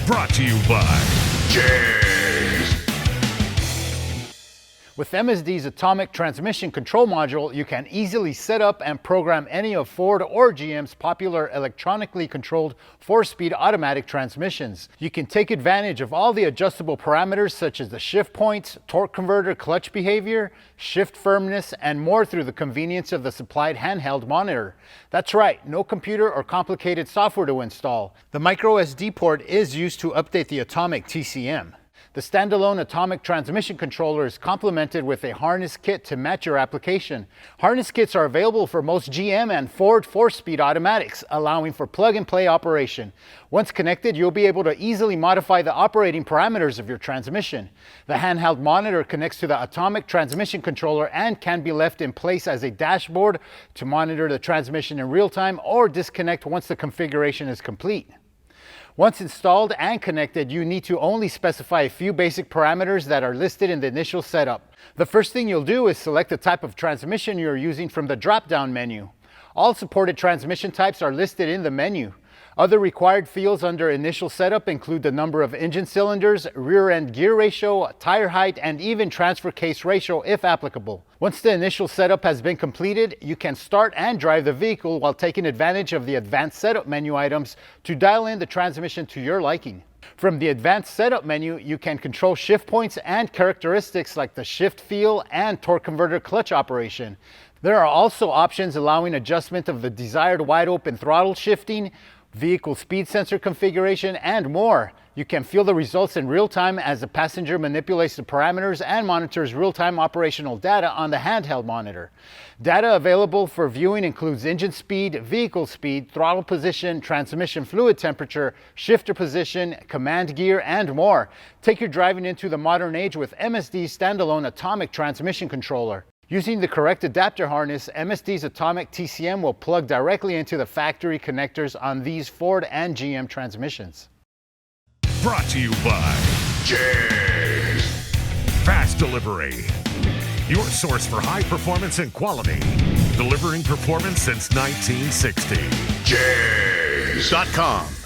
Brought to you by JEGS. With MSD's Atomic Transmission Control Module, you can easily set up and program any of Ford or GM's popular electronically controlled 4-speed automatic transmissions. You can take advantage of all the adjustable parameters such as the shift points, torque converter, clutch behavior, shift firmness, and more through the convenience of the supplied handheld monitor. That's right, no computer or complicated software to install. The micro SD port is used to update the Atomic TCM. The standalone Atomic transmission controller is complemented with a harness kit to match your application. Harness kits are available for most GM and Ford 4-speed automatics, allowing for plug-and-play operation. Once connected, you'll be able to easily modify the operating parameters of your transmission. The handheld monitor connects to the Atomic transmission controller and can be left in place as a dashboard to monitor the transmission in real time or disconnect once the configuration is complete. Once installed and connected, you need to only specify a few basic parameters that are listed in the initial setup. The first thing you'll do is select the type of transmission you're using from the drop-down menu. All supported transmission types are listed in the menu. Other required fields under initial setup include the number of engine cylinders, rear-end gear ratio, tire height, and even transfer case ratio if applicable. Once the initial setup has been completed, you can start and drive the vehicle while taking advantage of the advanced setup menu items to dial in the transmission to your liking. From the advanced setup menu, you can control shift points and characteristics like the shift feel and torque converter clutch operation. There are also options allowing adjustment of the desired wide open throttle shifting, vehicle speed sensor configuration, and more. You can feel the results in real time as the passenger manipulates the parameters and monitors real-time operational data on the handheld monitor. Data available for viewing includes engine speed, vehicle speed, throttle position, transmission fluid temperature, shifter position, command gear, and more. Take your driving into the modern age with MSD's standalone Atomic transmission controller. Using the correct adapter harness, MSD's Atomic TCM will plug directly into the factory connectors on these Ford and GM transmissions. Brought to you by JEGS. Fast Delivery. Your source for high performance and quality. Delivering performance since 1960. JEGS.com.